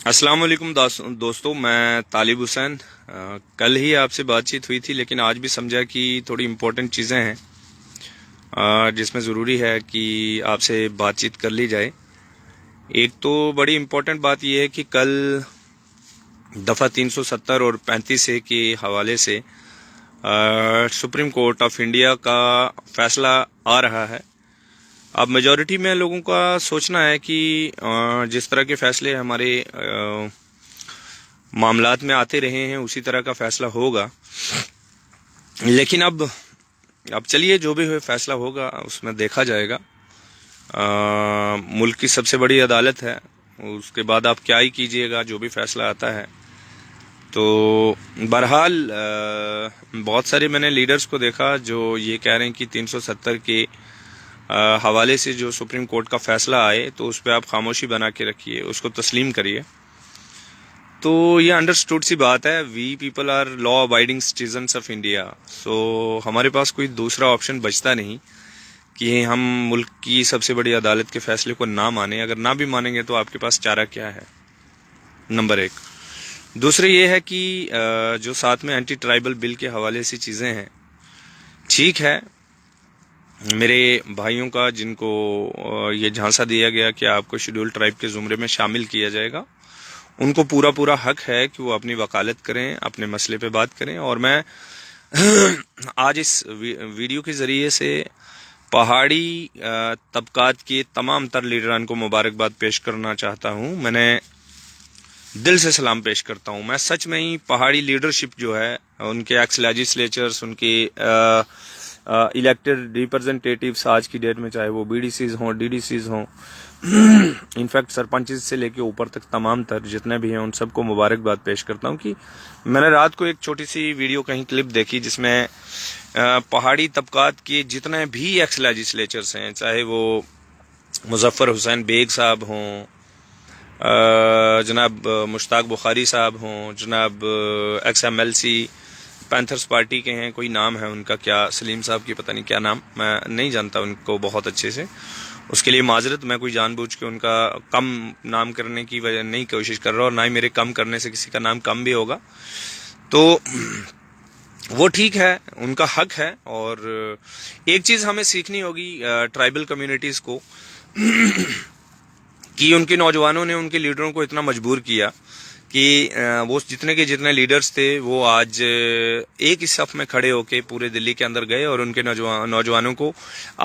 السلام علیکم دوستو، میں طالب حسین. کل ہی آپ سے بات چیت ہوئی تھی، لیکن آج بھی سمجھا کہ تھوڑی امپورٹنٹ چیزیں ہیں جس میں ضروری ہے کہ آپ سے بات چیت کر لی جائے. ایک تو بڑی امپورٹنٹ بات یہ ہے کہ کل دفعہ 370 اور 35A کے حوالے سے سپریم کورٹ آف انڈیا کا فیصلہ آ رہا ہے. اب میجورٹی میں لوگوں کا سوچنا ہے کہ جس طرح کے فیصلے ہمارے معاملات میں آتے رہے ہیں اسی طرح کا فیصلہ ہوگا. لیکن اب چلیے، جو بھی فیصلہ ہوگا اس میں دیکھا جائے گا. ملک کی سب سے بڑی عدالت ہے، اس کے بعد آپ کیا ہی کیجئے گا جو بھی فیصلہ آتا ہے. تو بہرحال بہت سارے میں نے لیڈرز کو دیکھا جو یہ کہہ رہے ہیں کہ 370 کے حوالے سے جو سپریم کورٹ کا فیصلہ آئے تو اس پہ آپ خاموشی بنا کے رکھیے، اس کو تسلیم کریے. تو یہ انڈرسٹوڈ سی بات ہے. We people are law abiding citizens of India, so ہمارے پاس کوئی دوسرا آپشن بچتا نہیں کہ ہم ملک کی سب سے بڑی عدالت کے فیصلے کو نہ مانیں. اگر نہ بھی مانیں گے تو آپ کے پاس چارہ کیا ہے؟ نمبر ایک. دوسرے یہ ہے کہ جو ساتھ میں اینٹی ٹرائبل بل کے حوالے سے چیزیں ہیں، ٹھیک ہے، میرے بھائیوں کا جن کو یہ جھانسا دیا گیا کہ آپ کو شیڈول ٹرائب کے زمرے میں شامل کیا جائے گا، ان کو پورا حق ہے کہ وہ اپنی وکالت کریں، اپنے مسئلے پہ بات کریں. اور میں آج اس ویڈیو کے ذریعے سے پہاڑی طبقات کے تمام تر لیڈران کو مبارکباد پیش کرنا چاہتا ہوں. میں نے دل سے سلام پیش کرتا ہوں. میں سچ میں ہی پہاڑی لیڈرشپ جو ہے، ان کے ایکس لیجسلیچرز، ان کے الیکٹڈ ریپرزنٹیٹیوز آج کی ڈیٹ میں، چاہے وہ بی ڈی سیز ہوں، ڈی ڈی سیز ہوں، انفیکٹ سرپنچز سے لے کے اوپر تک تمام تر جتنے بھی ہیں، ان سب کو مبارکباد پیش کرتا ہوں. کہ میں نے رات کو ایک چھوٹی سی ویڈیو کہیں کلپ دیکھی جس میں پہاڑی طبقات کے جتنے بھی ایکس لیجسلیچرز ہیں، چاہے وہ مظفر حسین بیگ صاحب ہوں، جناب مشتاق بخاری صاحب ہوں، جناب ex M L C Panthers Party کے ہیں، کوئی نام ہے ان کا، کیا سلیم صاحب کی پتہ نہیں کیا نام، میں نہیں جانتا ان کو بہت اچھے سے، اس کے لیے معذرت. میں کوئی جان بوجھ کے ان کا کم نام کرنے کی وجہ نہیں کوشش کر رہا، اور نہ ہی میرے کم کرنے سے کسی کا نام کم بھی ہوگا. تو وہ ٹھیک ہے، ان کا حق ہے. اور ایک چیز ہمیں سیکھنی ہوگی ٹرائبل کمیونٹیز کو کہ ان کے نوجوانوں نے ان کے لیڈروں کو اتنا مجبور کیا کہ وہ جتنے لیڈرز تھے وہ آج ایک ہی صف میں کھڑے ہو کے پورے دلی کے اندر گئے. اور ان کے نوجوانوں کو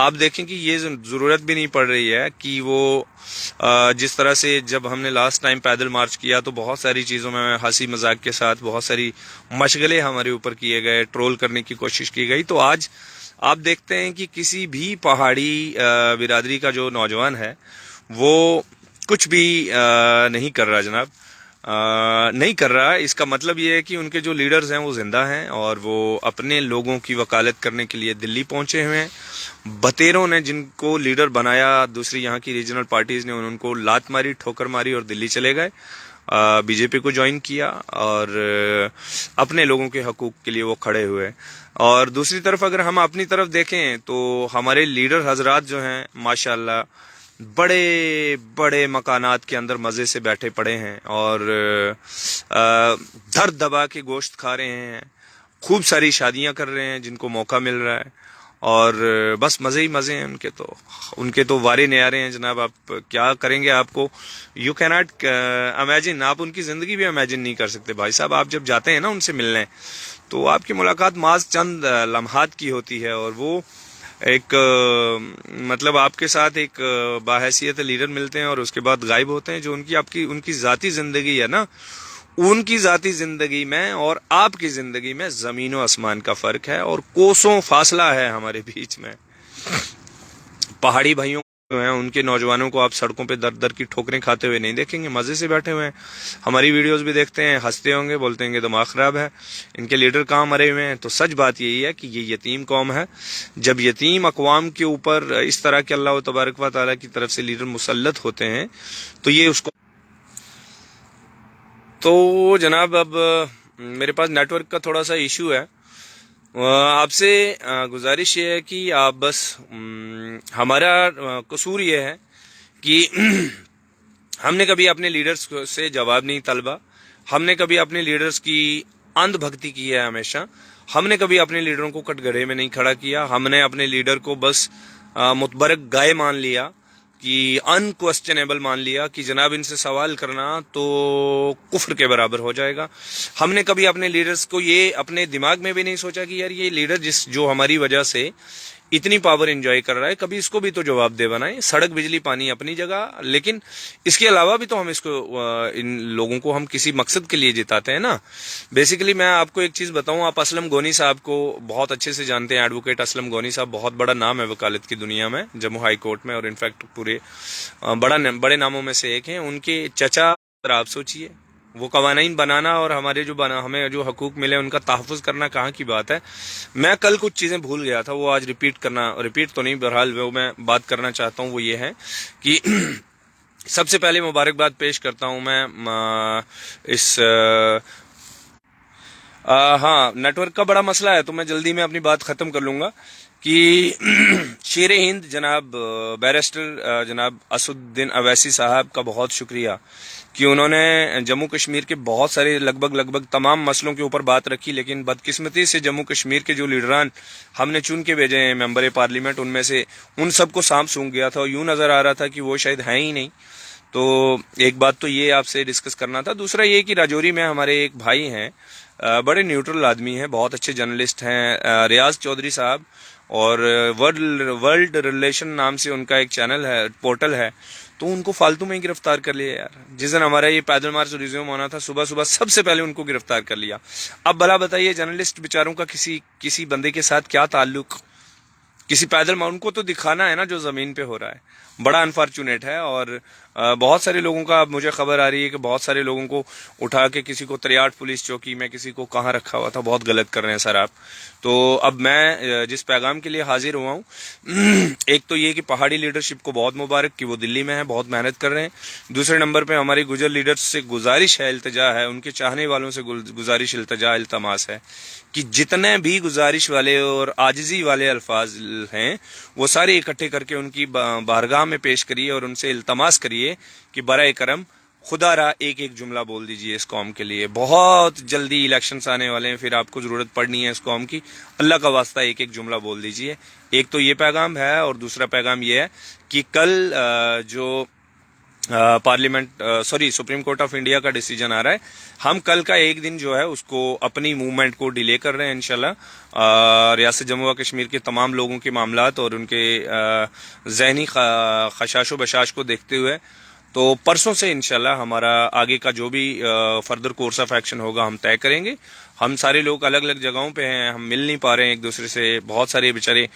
آپ دیکھیں کہ یہ ضرورت بھی نہیں پڑ رہی ہے کہ وہ جس طرح سے جب ہم نے لاسٹ ٹائم پیدل مارچ کیا تو بہت ساری چیزوں میں ہنسی مذاق کے ساتھ بہت ساری مشغلے ہمارے اوپر کیے گئے، ٹرول کرنے کی کوشش کی گئی. تو آج آپ دیکھتے ہیں کہ کسی بھی پہاڑی برادری کا جو نوجوان ہے وہ کچھ بھی نہیں کر رہا جناب، نہیں کر رہا. اس کا مطلب یہ ہے کہ ان کے جو لیڈرز ہیں وہ زندہ ہیں اور وہ اپنے لوگوں کی وکالت کرنے کے لیے دلی پہنچے ہوئے ہیں. بطیروں نے جن کو لیڈر بنایا، دوسری یہاں کی ریجنل پارٹیز نے ان کو لات ماری، ٹھوکر ماری اور دلی چلے گئے، بی جے پی کو جوائن کیا اور اپنے لوگوں کے حقوق کے لیے وہ کھڑے ہوئے. اور دوسری طرف اگر ہم اپنی طرف دیکھیں تو ہمارے لیڈر حضرات جو ہیں ماشاءاللہ بڑے بڑے مکانات کے اندر مزے سے بیٹھے پڑے ہیں اور دھر دبا کے گوشت کھا رہے ہیں، خوب ساری شادیاں کر رہے ہیں جن کو موقع مل رہا ہے، اور بس مزے ہی مزے ہیں. ان کے تو وارے نیارے ہیں جناب. آپ کیا کریں گے؟ آپ کو یو کی ناٹ امیجن، آپ ان کی زندگی بھی امیجن نہیں کر سکتے بھائی صاحب. آپ جب جاتے ہیں نا ان سے ملنے تو آپ کی ملاقات محض چند لمحات کی ہوتی ہے، اور وہ ایک مطلب آپ کے ساتھ ایک باحیثیت لیڈر ملتے ہیں اور اس کے بعد غائب ہوتے ہیں. جو ان کی ذاتی زندگی ہے نا، ان کی ذاتی زندگی میں اور آپ کی زندگی میں زمین و آسمان کا فرق ہے اور کوسوں فاصلہ ہے ہمارے بیچ میں. پہاڑی بھائیوں جو ہیں ان کے نوجوانوں کو آپ سڑکوں پہ در در کی ٹھوکریں کھاتے ہوئے نہیں دیکھیں گے، مزے سے بیٹھے ہوئے ہیں. ہماری ویڈیوز بھی دیکھتے ہیں، ہنستے ہوں گے، بولتے ہیں کہ دماغ خراب ہے، ان کے لیڈر کہاں مرے ہوئے ہیں. تو سچ بات یہی ہے کہ یہ یتیم قوم ہے. جب یتیم اقوام کے اوپر اس طرح کے اللہ تبارک و تعالیٰ کی طرف سے لیڈر مسلط ہوتے ہیں تو یہ اس کو. تو جناب اب میرے پاس نیٹ ورک کا تھوڑا سا ایشو ہے. آپ سے گزارش یہ ہے کہ آپ بس، ہمارا قصور یہ ہے کہ ہم نے کبھی اپنے لیڈرز سے جواب نہیں طلبا، ہم نے کبھی اپنے لیڈرز کی اندھ بھکتی کی ہے ہمیشہ، ہم نے کبھی اپنے لیڈروں کو کٹ گڑھے میں نہیں کھڑا کیا، ہم نے اپنے لیڈر کو بس متبرک گائے مان لیا کہ ان کوسچنیبل مان لیا کہ جناب ان سے سوال کرنا تو کفر کے برابر ہو جائے گا۔ ہم نے کبھی اپنے لیڈرز کو یہ اپنے دماغ میں بھی نہیں سوچا کہ یار یہ لیڈر جو ہماری وجہ سے اتنی پاور انجوائے کر رہا ہے، کبھی اس کو بھی تو جواب دہ بنائیں۔ سڑک بجلی پانی اپنی جگہ، لیکن اس کے علاوہ بھی تو ہم اس کو ان لوگوں کو ہم کسی مقصد کے لیے جتاتے ہیں نا۔ بیسیکلی میں آپ کو ایک چیز بتاؤں، آپ اسلم گونی صاحب کو بہت اچھے سے جانتے ہیں، ایڈوکیٹ اسلم گونی صاحب بہت بڑا نام ہے وکالت کی دنیا میں، جموں ہائی کورٹ میں، اور انفیکٹ پورے بڑے ناموں میں سے ایک ہیں۔ ان کے چچا، آپ سوچئے وہ قوانین بنانا اور ہمارے ہمیں جو حقوق ملے ان کا تحفظ کرنا کہاں کی بات ہے۔ میں کل کچھ چیزیں بھول گیا تھا، وہ آج ریپیٹ تو نہیں، بہرحال وہ میں بات کرنا چاہتا ہوں، وہ یہ ہے کہ سب سے پہلے مبارکباد پیش کرتا ہوں میں اس ہاں نیٹ ورک کا بڑا مسئلہ ہے تو میں جلدی میں اپنی بات ختم کر لوں گا کہ شیر ہند جناب بیرسٹر جناب اسد الدین اویسی صاحب کا بہت شکریہ کہ انہوں نے جموں کشمیر کے بہت سارے لگ بھگ تمام مسئلوں کے اوپر بات رکھی، لیکن بدقسمتی سے جموں کشمیر کے جو لیڈران ہم نے چن کے بھیجے ہیں ممبر پارلیمنٹ، ان میں سے ان سب کو سانپ سونگ گیا تھا اور یوں نظر آ رہا تھا کہ وہ شاید ہیں ہی نہیں۔ تو ایک بات تو یہ آپ سے ڈسکس کرنا تھا۔ دوسرا یہ کہ راجوری میں ہمارے ایک بھائی ہیں، بڑے نیوٹرل آدمی ہیں، بہت اچھے جرنلسٹ ہیں، ریاض چودھری صاحب، اور ورلڈ ریلیشن نام سے ان کا ایک چینل ہے، پورٹل ہے، تو ان کو فالتو میں ہی گرفتار کر لیا یار۔ جس دن ہمارا یہ پیدل مارچ ریزیوم ہونا تھا، صبح سب سے پہلے ان کو گرفتار کر لیا۔ اب بھلا بتائیے جرنلسٹ بیچاروں کا کسی بندے کے ساتھ کیا تعلق؟ کسی پیدل ان کو تو دکھانا ہے نا جو زمین پہ ہو رہا ہے۔ بڑا انفارچونیٹ ہے، اور بہت سارے لوگوں کا اب مجھے خبر آ رہی ہے کہ بہت سارے لوگوں کو اٹھا کے کسی کو تریاٹ پولیس چوکی میں، کسی کو کہاں رکھا ہوا تھا، بہت غلط کر رہے ہیں سر آپ۔ تو اب میں جس پیغام کے لیے حاضر ہوا ہوں، ایک تو یہ کہ پہاڑی لیڈرشپ کو بہت مبارک کہ وہ دلی میں ہے، بہت محنت کر رہے ہیں۔ دوسرے نمبر پہ ہماری گجر لیڈرز سے گزارش ہے، التجا ہے، ان کے چاہنے والوں سے گزارش، التجا، التماس ہے کہ جتنے بھی گزارش والے اور عاجزی والے الفاظ ہیں وہ سارے اکٹھے کر کے ان کی بارگاہ میں پیش کریے اور ان سے التماس کریے کہ برائے کرم خدا را ایک جملہ بول دیجئے اس قوم کے لیے۔ بہت جلدی الیکشنز آنے والے ہیں، پھر آپ کو ضرورت پڑنی ہے اس قوم کی، اللہ کا واسطہ ایک جملہ بول دیجئے۔ ایک تو یہ پیغام ہے، اور دوسرا پیغام یہ ہے کہ کل جو سپریم کورٹ آف انڈیا کا ڈیسیجن آ رہا ہے، ہم کل کا ایک دن جو ہے اس کو اپنی موومنٹ کو ڈیلے کر رہے ہیں انشاءاللہ، ریاست جموں و کشمیر کے تمام لوگوں کے معاملات اور ان کے ذہنی خشاش و بشاش کو دیکھتے ہوئے۔ تو پرسوں سے انشاءاللہ ہمارا آگے کا جو بھی فردر کورس آف ایکشن ہوگا ہم طے کریں گے۔ ہم سارے لوگ الگ الگ جگہوں پہ ہیں، ہم مل نہیں پا رہے ہیں ایک دوسرے سے، بہت سارے بیچارے،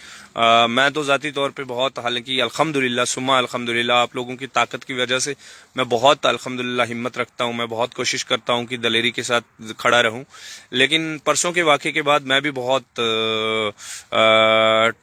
میں تو ذاتی طور پہ بہت، حالانکہ الحمدللہ ثم الحمدللہ آپ لوگوں کی طاقت کی وجہ سے میں بہت الحمدللہ ہمت رکھتا ہوں، میں بہت کوشش کرتا ہوں کہ دلیری کے ساتھ کھڑا رہوں، لیکن پرسوں کے واقعے کے بعد میں بھی بہت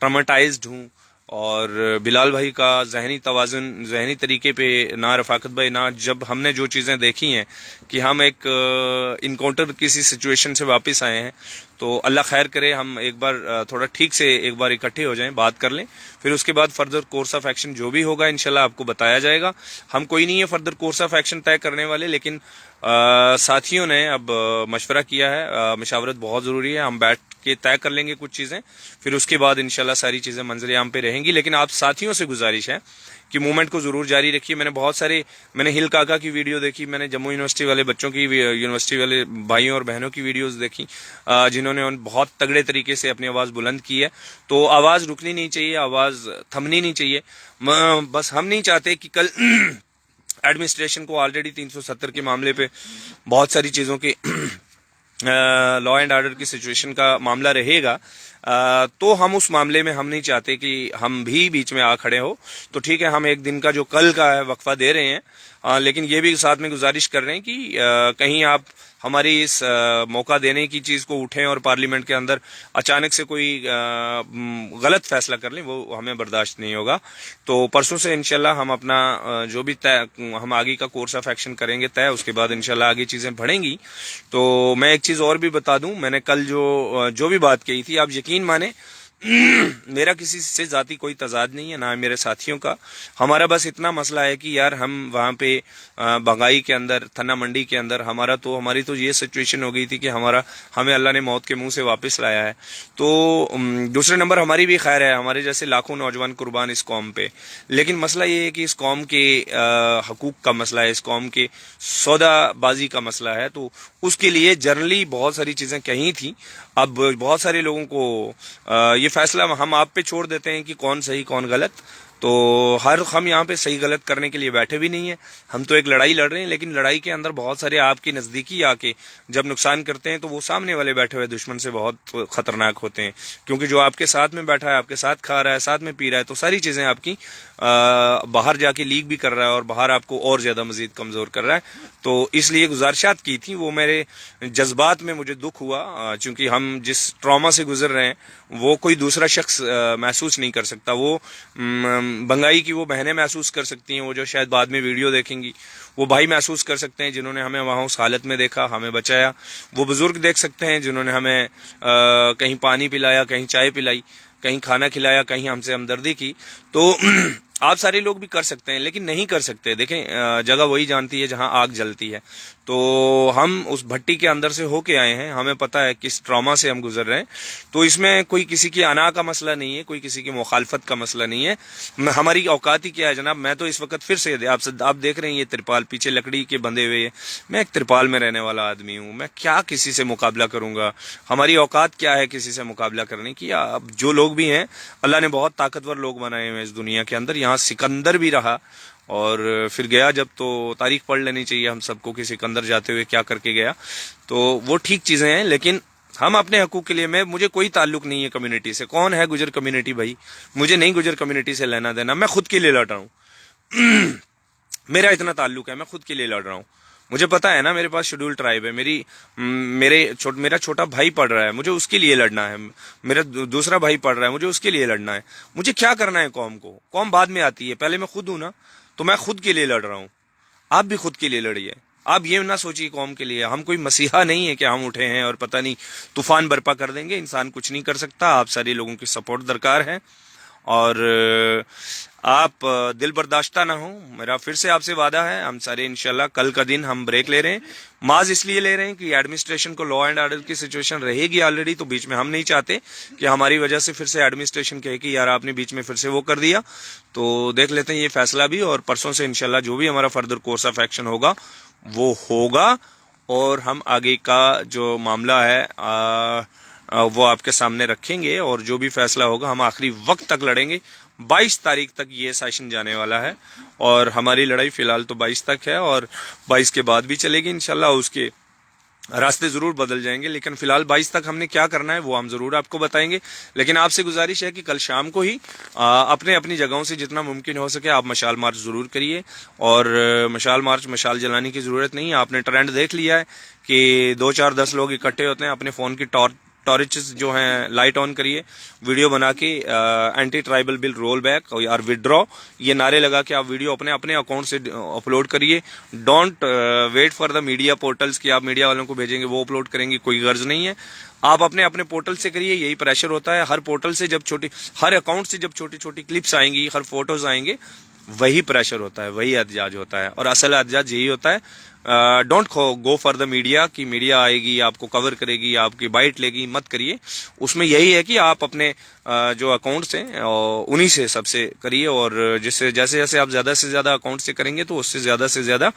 ٹراماٹائزڈ ہوں، اور بلال بھائی کا ذہنی توازن، ذہنی طریقے پہ نہ، رفاقت بھائی نہ، جب ہم نے جو چیزیں دیکھی ہیں کہ ہم ایک انکاؤنٹر کسی سچویشن سے واپس آئے ہیں، تو اللہ خیر کرے، ہم ایک بار تھوڑا ٹھیک سے ایک بار اکٹھے ہو جائیں، بات کر لیں، پھر اس کے بعد فردر کورس آف ایکشن جو بھی ہوگا انشاءاللہ آپ کو بتایا جائے گا۔ ہم کوئی نہیں ہے فردر کورس آف ایکشن طے کرنے والے، لیکن ساتھیوں نے اب مشورہ کیا ہے، مشاورت بہت ضروری ہے، ہم بیٹھ کے طے کر لیں گے کچھ چیزیں، پھر اس کے بعد انشاءاللہ ساری چیزیں منظر عام پہ رہیں گی۔ لیکن آپ ساتھیوں سے گزارش ہے کہ موومنٹ کو ضرور جاری رکھیے۔ میں نے ہل کاکا کی ویڈیو دیکھی، میں نے جموں یونیورسٹی والے بچوں کی، یونیورسٹی والے بھائیوں اور بہنوں کی ویڈیوز دیکھی، جنہوں نے بہت تگڑے طریقے سے اپنی آواز بلند کی ہے۔ تو آواز رکنی نہیں چاہیے، آواز تھمنی نہیں چاہیے۔ بس ہم نہیں چاہتے کہ کل ایڈمنسٹریشن کو آلریڈی 370 کے معاملے پہ بہت ساری چیزوں کی لا اینڈ آرڈر کی سچویشن کا معاملہ رہے گا، تو ہم اس معاملے میں ہم نہیں چاہتے کہ ہم بھی بیچ میں آ کھڑے ہو۔ تو ٹھیک ہے، ہم ایک دن کا جو کل کا ہے وقفہ دے رہے ہیں، لیکن یہ بھی ساتھ میں گزارش کر رہے ہیں کہ کہیں آپ ہماری اس موقع دینے کی چیز کو اٹھیں اور پارلیمنٹ کے اندر اچانک سے کوئی غلط فیصلہ کر لیں، وہ ہمیں برداشت نہیں ہوگا۔ تو پرسوں سے انشاءاللہ ہم اپنا جو بھی ہم آگے کا کورس آف ایکشن کریں گے طے، اس کے بعد انشاءاللہ آگے چیزیں بڑھیں گی۔ تو میں ایک چیز اور بھی بتا دوں، میں نے کل جو بھی بات کہی تھی، آپ یقین مانیں میرا کسی سے ذاتی کوئی تضاد نہیں ہے، نہ میرے ساتھیوں کا. ہمارا بس اتنا مسئلہ ہے کہ یار ہم وہاں پہ بنگائی کے اندر، تھنا منڈی کے اندر ہماری تو یہ سچویشن ہو گئی تھی کہ ہمیں اللہ نے موت کے منہ سے واپس لایا ہے. تو دوسرے نمبر ہماری بھی خیر ہے، ہمارے جیسے لاکھوں نوجوان قربان اس قوم پہ. لیکن مسئلہ یہ ہے کہ اس قوم کے حقوق کا مسئلہ ہے، اس قوم کے سودا بازی کا مسئلہ ہے. تو اس کے لیے جنرلی بہت ساری چیزیں کہی تھیں. اب بہت سارے لوگوں کو یہ فیصلہ ہم آپ پہ چھوڑ دیتے ہیں کہ کون صحیح کون غلط. تو ہم یہاں پہ صحیح غلط کرنے کے لیے بیٹھے بھی نہیں ہیں. ہم تو ایک لڑائی لڑ رہے ہیں، لیکن لڑائی کے اندر بہت سارے آپ کی نزدیکی آ کے جب نقصان کرتے ہیں تو وہ سامنے والے بیٹھے ہوئے دشمن سے بہت خطرناک ہوتے ہیں. کیونکہ جو آپ کے ساتھ میں بیٹھا ہے، آپ کے ساتھ کھا رہا ہے، ساتھ میں پی رہا ہے، تو ساری چیزیں آپ کی باہر جا کے لیک بھی کر رہا ہے اور باہر آپ کو اور زیادہ مزید کمزور کر رہا ہے. تو اس لیے گزارشات کی تھی، وہ میرے جذبات میں مجھے دکھ ہوا. چونکہ ہم جس ٹراما سے گزر رہے ہیں وہ کوئی دوسرا شخص محسوس نہیں کر سکتا. وہ بنگائی کی وہ بہنیں محسوس کر سکتی ہیں، وہ جو شاید بعد میں ویڈیو دیکھیں گی، وہ بھائی محسوس کر سکتے ہیں جنہوں نے ہمیں وہاں اس حالت میں دیکھا، ہمیں بچایا. وہ بزرگ دیکھ سکتے ہیں جنہوں نے ہمیں کہیں پانی پلایا، کہیں چائے پلائی، کہیں کھانا کھلایا، کہیں ہم سے ہمدردی کی. تو آپ سارے لوگ بھی کر سکتے ہیں، لیکن نہیں کر سکتے. دیکھیں جگہ وہی جانتی ہے جہاں آگ جلتی ہے. تو ہم اس بھٹی کے اندر سے ہو کے آئے ہیں، ہمیں پتہ ہے کس ٹراما سے ہم گزر رہے ہیں. تو اس میں کوئی کسی کی انا کا مسئلہ نہیں ہے، کوئی کسی کی مخالفت کا مسئلہ نہیں ہے. ہماری اوقات ہی کیا ہے جناب. میں تو اس وقت پھر سے آپ دیکھ رہے ہیں یہ ترپال پیچھے لکڑی کے بندھے ہوئے ہیں. میں ایک ترپال میں رہنے والا آدمی ہوں، میں کیا کسی سے مقابلہ کروں گا؟ ہماری اوقات کیا ہے کسی سے مقابلہ کرنے کی؟ اب جو لوگ بھی ہیں، اللہ نے بہت طاقتور لوگ بنائے ہوئے اس دنیا کے اندر. یہاں سکندر بھی رہا اور پھر گیا جب، تو تاریخ پڑھ لینی چاہیے ہم سب کو کہ سکندر جاتے ہوئے کیا کر کے گیا. تو وہ ٹھیک چیزیں ہیں، لیکن ہم اپنے حقوق کے لیے مجھے کوئی تعلق نہیں ہے کمیونٹی سے. کون ہے گجر کمیونٹی بھائی؟ مجھے نہیں گجر کمیونٹی سے لینا دینا. میں خود کے لیے لڑ رہا ہوں. میرا اتنا تعلق ہے، میں خود کے لیے لڑ رہا ہوں. مجھے پتا ہے نا میرے پاس شیڈول ٹرائب ہے، میرا چھوٹا بھائی پڑھ رہا ہے، مجھے اس کے لیے لڑنا ہے. میرا دوسرا بھائی پڑھ رہا ہے، مجھے اس کے لیے لڑنا ہے. مجھے کیا کرنا ہے قوم کو؟ قوم بعد میں آتی ہے، پہلے میں خود ہوں نا. تو میں خود کے لیے لڑ رہا ہوں، آپ بھی خود کے لیے لڑیے. آپ یہ نہ سوچیے قوم کے لیے. ہم کوئی مسیحا نہیں ہے کہ ہم اٹھے ہیں اور پتہ نہیں طوفان برپا کر دیں گے. انسان کچھ نہیں کر سکتا. آپ سارے لوگوں کی سپورٹ درکار ہے اور آپ دل برداشتہ نہ ہوں. میرا پھر سے آپ سے وعدہ ہے، ہم سارے انشاءاللہ کل کا دن ہم بریک لے رہے ہیں. معاذ اس لیے لے رہے ہیں کہ ایڈمنسٹریشن کو لا اینڈ آرڈر کی سچویشن رہے گی آلریڈی، تو بیچ میں ہم نہیں چاہتے کہ ہماری وجہ سے پھر سے ایڈمنسٹریشن کہے کہ یار آپ نے بیچ میں پھر سے وہ کر دیا. تو دیکھ لیتے ہیں یہ فیصلہ بھی، اور پرسوں سے انشاءاللہ جو بھی ہمارا فردر کورس آف ایکشن ہوگا وہ ہوگا، اور ہم آگے کا جو معاملہ ہے وہ آپ کے سامنے رکھیں گے. اور جو بھی فیصلہ ہوگا ہم آخری وقت تک لڑیں گے. 22 تاریخ تک یہ سیشن جانے والا ہے، اور ہماری لڑائی فی الحال تو 22 تک ہے، اور 22 کے بعد بھی چلے گی انشاءاللہ. اس کے راستے ضرور بدل جائیں گے، لیکن فی الحال 22 تک ہم نے کیا کرنا ہے وہ ہم ضرور آپ کو بتائیں گے. لیکن آپ سے گزارش ہے کہ کل شام کو ہی اپنی جگہوں سے جتنا ممکن ہو سکے آپ مشال مارچ ضرور کریے. اور مشال جلانے کی ضرورت نہیں ہے. آپ نے ٹرینڈ دیکھ لیا ہے کہ 2 4 10 لوگ اکٹھے ہوتے ہیں، اپنے فون کی ٹارچز جو ہیں لائٹ آن کریے، ویڈیو بنا کے اینٹی ٹرائبل بل رول بیک اور وڈرا یہ نعرے لگا کے آپ ویڈیو اپنے اکاؤنٹ سے اپلوڈ کریے. Don't wait for the media portals کہ آپ میڈیا والوں کو بھیجیں گے وہ اپلوڈ کریں گے، کوئی غرض نہیں ہے. آپ اپنے پورٹل سے کریے. یہی پریشر ہوتا ہے ہر پورٹل سے، ہر اکاؤنٹ سے جب چھوٹی چھوٹی کلپس آئیں گی، ہر فوٹوز آئیں گے، وہی پریشر ہوتا ہے، وہی احتجاج ہوتا ہے. اور اصل احتجاج یہی ہوتا ہے. Don't go for the media کہ میڈیا آئے گی آپ کو کور کرے گی، آپ کی بائٹ لے گی، مت کریے. اس میں یہی ہے کہ آپ اپنے جو اکاؤنٹس ہیں انہی سے سب سے کریے. اور جیسے جیسے آپ زیادہ سے زیادہ اکاؤنٹ سے کریں گے تو اس سے زیادہ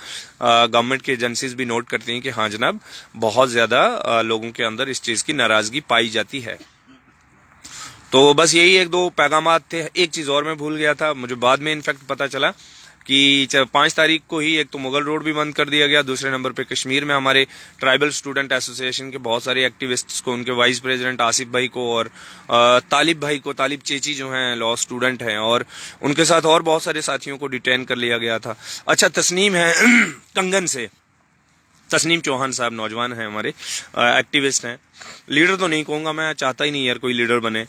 گورنمنٹ کی ایجنسیز بھی نوٹ کرتی ہیں کہ ہاں جناب بہت زیادہ لوگوں کے اندر اس چیز کی ناراضگی پائی جاتی ہے. تو بس یہی 1-2 پیغامات تھے. ایک چیز اور میں بھول گیا تھا، مجھے بعد میں انفیکٹ پتا چلا کہ 5 تاریخ کو ہی ایک تو مغل روڈ بھی بند کر دیا گیا، دوسرے نمبر پہ کشمیر میں ہمارے ٹرائبل اسٹوڈنٹ ایسوسی ایشن کے بہت سارے ایکٹیوسٹس کو، ان کے وائس پریزیڈنٹ آصف بھائی کو اور طالب بھائی کو، طالب چیچی جو ہیں لا اسٹوڈنٹ ہیں، اور ان کے ساتھ اور بہت سارے ساتھیوں کو ڈیٹین کر لیا گیا تھا. اچھا تسنیم ہے کنگن سے، تسنیم چوہان صاحب نوجوان ہیں ہمارے، ایکٹیوسٹ ہیں. لیڈر تو نہیں کہوں گا، میں چاہتا ہی نہیں یار کوئی لیڈر بنے.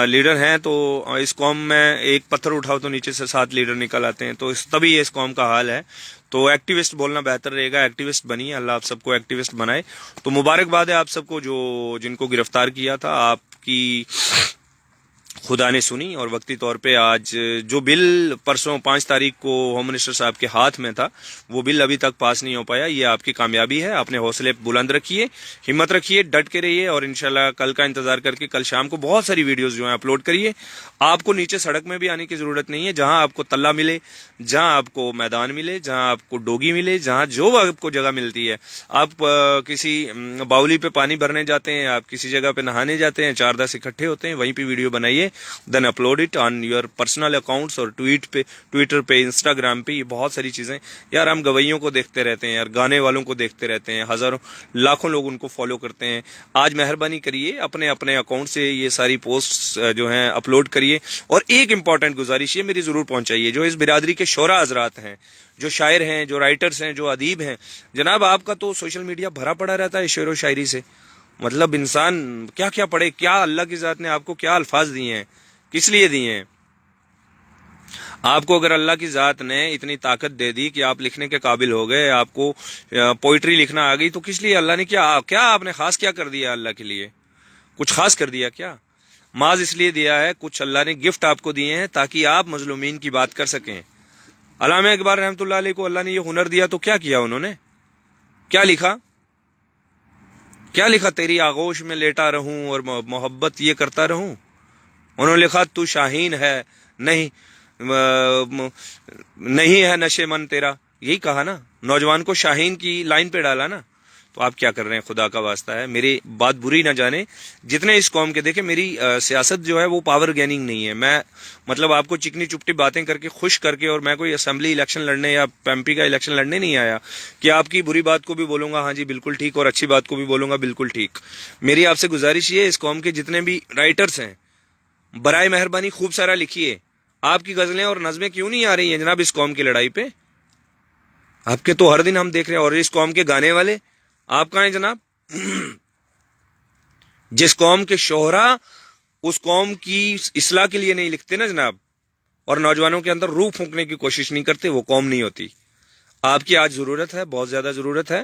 لیڈر ہیں تو اس قوم میں ایک پتھر اٹھاؤ تو نیچے سے 7 لیڈر نکل آتے ہیں، تو تبھی یہ اس قوم کا حال ہے. تو ایکٹیوسٹ بولنا بہتر رہے گا. ایکٹیوسٹ بنیے، اللہ آپ سب کو ایکٹیوسٹ بنائے. تو مبارکباد ہے آپ سب کو جن کو گرفتار کیا تھا. آپ کی خدا نے سنی اور وقتی طور پہ آج جو بل پرسوں 5 تاریخ کو ہوم منسٹر صاحب کے ہاتھ میں تھا وہ بل ابھی تک پاس نہیں ہو پایا. یہ آپ کی کامیابی ہے. اپنے حوصلے بلند رکھیے, ہمت رکھیے, ڈٹ کے رہیے اور انشاءاللہ کل کا انتظار کر کے کل شام کو بہت ساری ویڈیوز جو ہیں اپلوڈ کریے. آپ کو نیچے سڑک میں بھی آنے کی ضرورت نہیں ہے. جہاں آپ کو تلہ ملے, جہاں آپ کو میدان ملے, جہاں آپ کو ڈوگی ملے, جہاں جو آپ کو جگہ ملتی ہے, آپ کسی باولی پہ پانی بھرنے جاتے ہیں, آپ کسی جگہ پہ نہانے جاتے ہیں, 4-10 اکٹھے ہوتے ہیں, وہیں پہ ویڈیو بنائیے, then upload it on your personal accounts اور ٹویٹر پہ, انسٹاگرام پہ. یہ بہت ساری چیزیں یار, ہم گویوں کو دیکھتے رہتے ہیں یار, گانے والوں کو دیکھتے رہتے ہیں, ہزاروں لاکھوں لوگ ان کو فالو کرتے ہیں. آج مہربانی کریے اپنے اپنے اکاؤنٹ سے یہ ساری پوسٹ جو ہیں اپلوڈ کریے. اور ایک امپورٹنٹ گزارش یہ میری ضرور پہنچائیے, جو اس برادری کے شعراء حضرات ہیں, جو شاعر ہیں, جو رائٹرز ہیں, جو ادیب ہیں. جناب آپ کا تو سوشل میڈیا بھرا پڑا رہتا ہے شعر و شاعری سے. مطلب انسان کیا کیا پڑھے, کیا اللہ کی ذات نے آپ کو کیا الفاظ دیے ہیں, کس لیے دیے ہیں آپ کو؟ اگر اللہ کی ذات نے اتنی طاقت دے دی کہ آپ لکھنے کے قابل ہو گئے, آپ کو پوئٹری لکھنا آ گئی, تو کس لیے اللہ نے کیا آپ نے خاص کیا کر دیا اللہ کے لیے؟ کچھ خاص کر دیا کیا؟ معاذ اس لیے دیا ہے, کچھ اللہ نے گفٹ آپ کو دیے ہیں تاکہ آپ مظلومین کی بات کر سکیں. علامہ اقبال رحمۃ اللہ علیہ کو اللہ نے یہ ہنر دیا تو کیا کیا انہوں نے؟ کیا لکھا؟ کیا لکھا؟ تیری آغوش میں لیٹا رہوں اور محبت یہ کرتا رہوں. انہوں نے لکھا تو شاہین ہے نہیں ہے نشے من تیرا. یہی کہا نا, نوجوان کو شاہین کی لائن پہ ڈالا نا. تو آپ کیا کر رہے ہیں؟ خدا کا واسطہ ہے, میری بات بری نہ جانے. جتنے اس قوم کے دیکھیں, میری سیاست جو ہے وہ پاور گیننگ نہیں ہے. میں مطلب آپ کو چکنی چپٹی باتیں کر کے خوش کر کے, اور میں کوئی اسمبلی الیکشن لڑنے یا ایم پی کا الیکشن لڑنے نہیں آیا کہ آپ کی بری بات کو بھی بولوں گا ہاں جی بالکل ٹھیک, اور اچھی بات کو بھی بولوں گا بالکل ٹھیک. میری آپ سے گزارش یہ ہے, اس قوم کے جتنے بھی رائٹرز ہیں برائے مہربانی خوب سارا لکھیے. آپ کی غزلیں اور نظمیں کیوں نہیں آ رہی ہیں جناب اس قوم کی لڑائی پہ؟ آپ کے تو ہر دن ہم دیکھ رہے ہیں. اور اس قوم کے گانے والے آپ کہاں ہیں جناب؟ جس قوم کے شہرا اس قوم کی اصلاح کے لیے نہیں لکھتے نا جناب, اور نوجوانوں کے اندر روح پھونکنے کی کوشش نہیں کرتے, وہ قوم نہیں ہوتی. آپ کی آج ضرورت ہے, بہت زیادہ ضرورت ہے.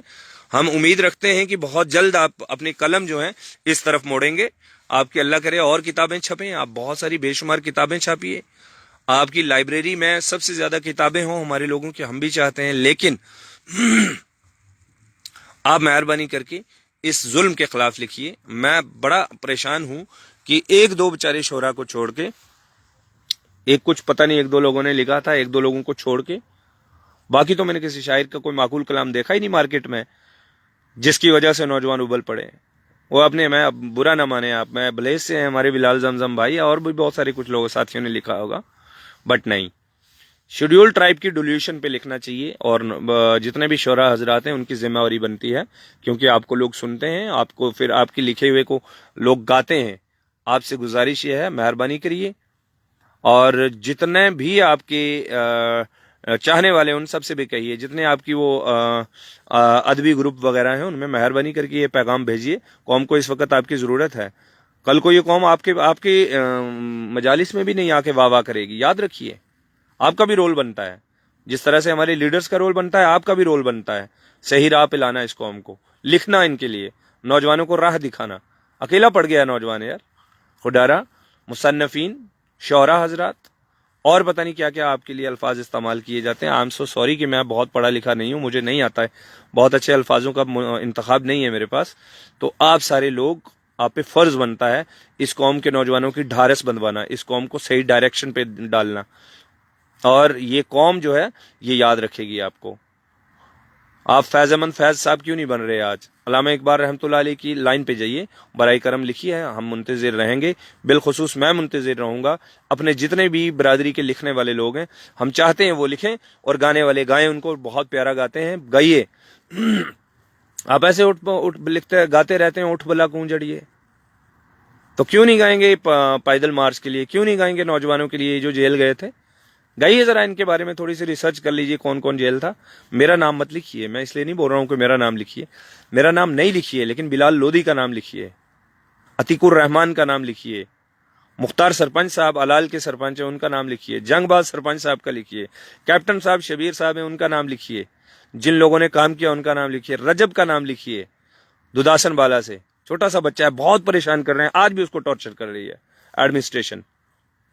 ہم امید رکھتے ہیں کہ بہت جلد آپ اپنی قلم جو ہے اس طرف موڑیں گے. آپ کی اللہ کرے اور کتابیں چھپیں, آپ بہت ساری بے شمار کتابیں چھاپیے. آپ کی لائبریری میں سب سے زیادہ کتابیں ہوں ہمارے لوگوں کی, ہم بھی چاہتے ہیں. لیکن آپ مہربانی کر کے اس ظلم کے خلاف لکھیے. میں بڑا پریشان ہوں کہ 1-2 بیچارے شعراء کو چھوڑ کے, ایک کچھ پتہ نہیں 1-2 لوگوں نے لکھا تھا, 1-2 لوگوں کو چھوڑ کے, باقی تو میں نے کسی شاعر کا کوئی معقول کلام دیکھا ہی نہیں مارکیٹ میں, جس کی وجہ سے نوجوان ابل پڑے. وہ اپنے, میں برا نہ مانے آپ, میں بلیز سے ہیں ہمارے بلال زمزم بھائی, اور بھی بہت سارے کچھ لوگ ساتھیوں نے لکھا ہوگا, بٹ نہیں, شیڈیول ٹرائب کی ڈولیوشن پہ لکھنا چاہیے. اور جتنے بھی شعراء حضرات ہیں ان کی ذمہ داری بنتی ہے, کیونکہ آپ کو لوگ سنتے ہیں, آپ کو پھر آپ کی لکھے ہوئے کو لوگ گاتے ہیں. آپ سے گزارش یہ ہے, مہربانی کریے, اور جتنے بھی آپ کے چاہنے والے ان سب سے بھی کہیے, جتنے آپ کی وہ ادبی گروپ وغیرہ ہیں ان میں مہربانی کر کے یہ پیغام بھیجیے. قوم کو اس وقت آپ کی ضرورت ہے. کل کو یہ قوم آپ کے مجالس میں بھی نہیں آ کے واہ واہ کرے گی. یاد رکھیے, آپ کا بھی رول بنتا ہے, جس طرح سے ہمارے لیڈرز کا رول بنتا ہے, آپ کا بھی رول بنتا ہے. صحیح راہ پہ لانا اس قوم کو, لکھنا ان کے لیے, نوجوانوں کو راہ دکھانا. اکیلا پڑ گیا نوجوان یار, خدارا, مصنفین, شعراء حضرات, اور پتہ نہیں کیا کیا آپ کے لیے الفاظ استعمال کیے جاتے ہیں. آئی ایم سو سوری کہ میں بہت پڑھا لکھا نہیں ہوں, مجھے نہیں آتا ہے, بہت اچھے الفاظوں کا انتخاب نہیں ہے میرے پاس. تو آپ سارے لوگ, آپ پہ فرض بنتا ہے اس قوم کے نوجوانوں کی ڈھارس بندوانا, اس قوم کو صحیح ڈائریکشن پہ ڈالنا, اور یہ قوم جو ہے یہ یاد رکھے گی آپ کو. آپ فیض احمد فیض صاحب کیوں نہیں بن رہے آج؟ علامہ اقبال رحمۃ اللہ علیہ کی لائن پہ جائیے, برائے کرم لکھیے, ہم منتظر رہیں گے. بالخصوص میں منتظر رہوں گا. اپنے جتنے بھی برادری کے لکھنے والے لوگ ہیں, ہم چاہتے ہیں وہ لکھیں, اور گانے والے گائیں, ان کو بہت پیارا گاتے ہیں, گائیے. آپ ایسے لکھتے گاتے رہتے ہیں, اٹھ بلا کونجڑیے, تو کیوں نہیں گائیں گے پیدل مارچ کے لیے؟ کیوں نہیں گائیں گے نوجوانوں کے لیے جو جیل گئے تھے؟ گائیے ذرا, ان کے بارے میں تھوڑی سی ریسرچ کر لیجئے, کون کون جیل تھا. میرا نام مت لکھیے, میں اس لیے نہیں بول رہا ہوں کہ میرا نام لکھیے, میرا نام نہیں لکھیے, لیکن بلال لودھی کا نام لکھیے, عتیق الرحمان کا نام لکھیے, مختار سرپنچ صاحب علال کے سرپنچ ہیں ان کا نام لکھیے, جنگ باز سرپنچ صاحب کا لکھیے, کیپٹن صاحب شبیر صاحب ہیں ان کا نام لکھیے, جن لوگوں نے کام کیا ان کا نام لکھیے, رجب کا نام لکھیے, دوداسن بالا سے چھوٹا سا بچہ ہے, بہت پریشان کر رہے ہیں, آج بھی اس کو ٹارچر کر رہی ہے ایڈمنسٹریشن.